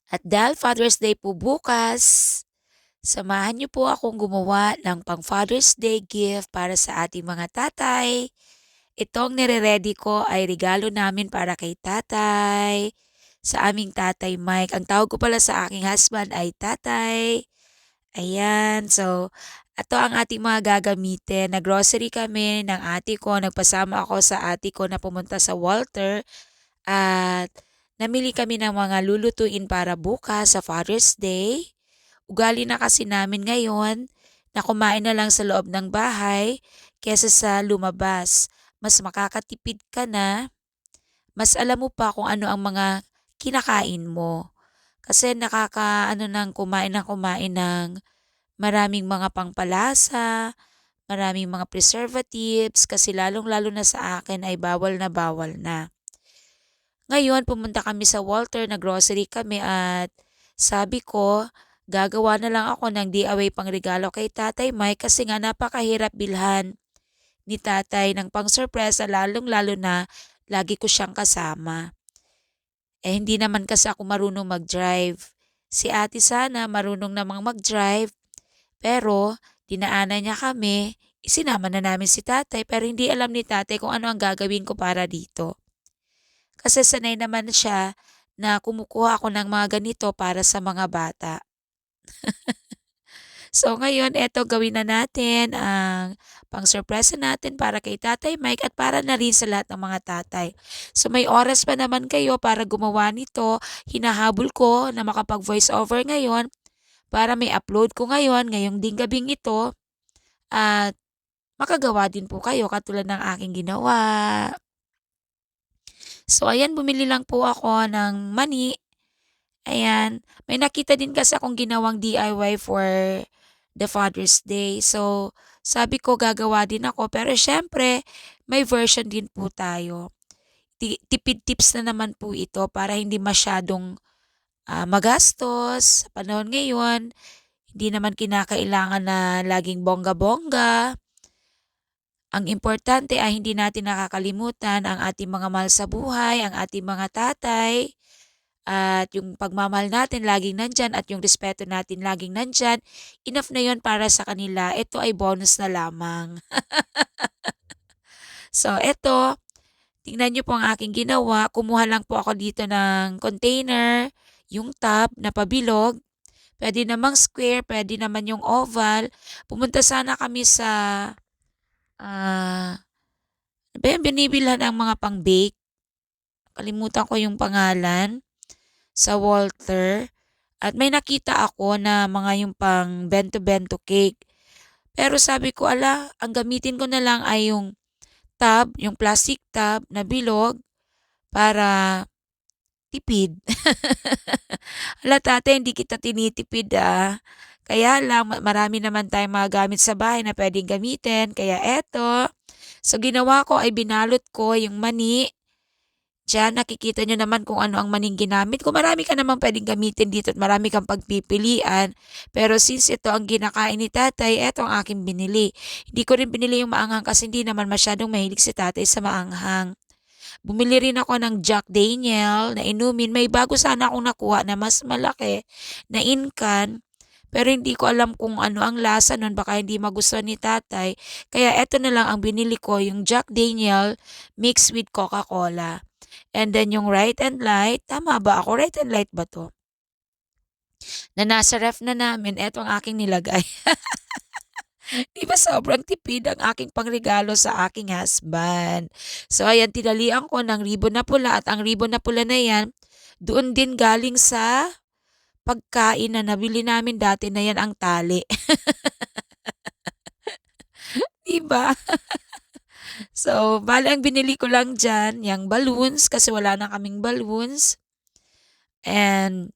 At dahil Father's Day po bukas, samahan niyo po akong gumawa ng pang Father's Day gift para sa ating mga tatay. Itong nire-ready ko ay regalo namin para kay tatay, sa aming tatay Mike. Ang tawag ko pala sa aking husband ay tatay. Ayan, so ito ang ating mga gagamitin. Nag-grocery kami ng ate ko. Nagpasama ako sa ate ko na pumunta sa Walter at namili kami ng mga lulutuin para bukas sa Father's Day. Ugali na kasi namin ngayon na kumain na lang sa loob ng bahay kesa sa lumabas. Mas makakatipid ka na, mas alam mo pa kung ano ang mga kinakain mo. Kasi nakakaano ng kumain ng maraming mga pangpalasa, maraming mga preservatives kasi lalong-lalo na sa akin ay bawal na bawal na. Ngayon pumunta kami sa Walter, nag-grocery kami at sabi ko, gagawa na lang ako ng DIY pangregalo kay Tatay Mike kasi nga napakahirap bilhan ni Tatay ng pang-surpresa lalong-lalo na lagi ko siyang kasama. Hindi naman kasi ako marunong mag-drive. Si ate sana marunong namang mag-drive pero dinaanan niya kami, isinama na namin si Tatay pero hindi alam ni Tatay kung ano ang gagawin ko para dito. Kasi sanay naman siya na kumukuha ako ng mga ganito para sa mga bata. So ngayon eto gawin na natin ang pang-surpresa natin para kay Tatay Mike at para na rin sa lahat ng mga tatay. So may oras pa naman kayo para gumawa nito. Hinahabol ko na makapag-voice over ngayon para may upload ko ngayon, ngayong ding gabing ito at makagawa din po kayo katulad ng aking ginawa. So ayan, bumili lang po ako ng mani. Ayan, may nakita din kasi akong ginawang DIY for the Father's Day. So sabi ko gagawa din ako pero siyempre may version din po tayo. Tipid tips na naman po ito para hindi masyadong magastos sa panahon ngayon. Hindi naman kinakailangan na laging bongga-bongga. Ang importante ay hindi natin nakakalimutan ang ating mga mahal sa buhay, ang ating mga tatay, at yung pagmamahal natin laging nandyan at yung respeto natin laging nandyan. Enough na yon para sa kanila. Ito ay bonus na lamang. So, ito, tingnan nyo po ang aking ginawa. Kumuha lang po ako dito ng container, yung tub na pabilog. Pwede namang square, pwede naman yung oval. Pumunta sana kami sa ano ba yung binibilhan ang mga pang-bake? Kalimutan ko yung pangalan. Sa Walter. At may nakita ako na mga yung pang bento-bento cake. Pero sabi ko, ala, ang gamitin ko na lang ay yung tub, yung plastic tub na bilog para tipid. Hala tate, hindi kita tinitipid ah. Kaya lang, marami naman tayong mga gamit sa bahay na pwedeng gamitin. Kaya eto, so ginawa ko ay binalot ko yung mani. Diyan nakikita nyo naman kung ano ang maning ginamit ko. Marami ka naman pwedeng gamitin dito at marami kang pagpipilian. Pero since ito ang ginakain ni tatay, eto ang aking binili. Hindi ko rin binili yung maanghang kasi hindi naman masyadong mahilig si tatay sa maanghang. Bumili rin ako ng Jack Daniel na inumin. May bago sana akong nakuha na mas malaki na incan. Pero hindi ko alam kung ano ang lasa nun. Baka hindi magustuhan ni tatay. Kaya eto na lang ang binili ko, yung Jack Daniel mixed with Coca-Cola. And then yung Right and Light, tama ba ako? Right and Light ba to? Na nasa ref na namin, eto ang aking nilagay. Di ba sobrang tipid ang aking pangregalo sa aking husband? So ayan, tinalian ko ng ribbon na pula at ang ribbon na pula na yan, doon din galing sa pagkain na nabili namin dati na yan ang tali. Di ba? So, bale ang binili ko lang dyan, yung balloons, kasi wala na kaming balloons. And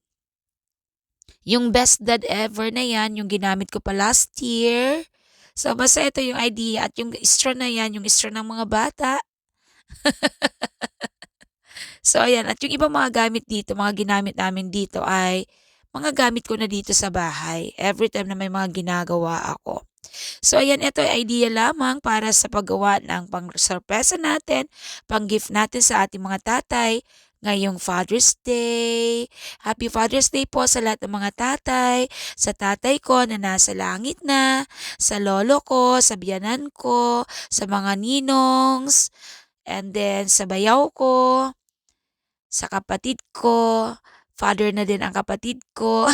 yung best dad ever na yan, yung ginamit ko pa last year. So, basta ito yung idea. At yung straw na yan, yung straw ng mga bata. So, ayan. At yung ibang mga gamit dito, mga ginamit namin dito ay mga gamit ko na dito sa bahay. Every time na may mga ginagawa ako. So, ayan. Ito ay idea lamang para sa paggawa ng pang-surpresa natin, pang-gift natin sa ating mga tatay. ngayong Father's Day. Happy Father's Day po sa lahat ng mga tatay, sa tatay ko na nasa langit na, sa lolo ko, sa biyanan ko, sa mga ninongs, and then sa bayaw ko, sa kapatid ko, father na din ang kapatid ko.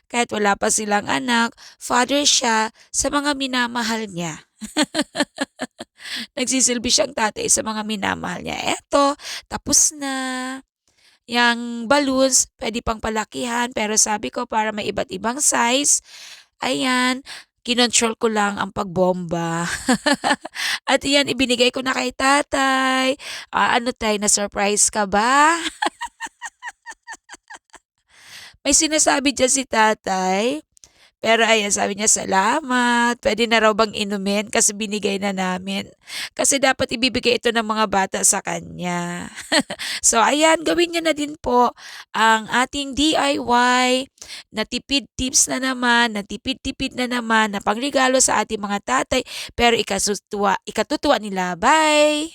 Kahit wala pa silang anak, father siya sa mga minamahal niya. Nagsisilbi siyang tatay sa mga minamahal niya. Eto, tapos na. Yang balloons, pwede pang palakihan, pero sabi ko para may iba't ibang size, ayan, kinontrol ko lang ang pagbomba. At iyan, ibinigay ko na kay tatay. Ano tay, na-surprise ka ba? May sinasabi dyan si tatay. Pero ayan, sabi niya, salamat. Pwede na raw bang inumin kasi binigay na namin. Kasi dapat ibibigay ito ng mga bata sa kanya. So ayan, gawin niyo na din po ang ating DIY na tipid tips na naman, na tipid-tipid na naman, na pangregalo sa ating mga tatay. Pero ikatutuwa nila. Bye!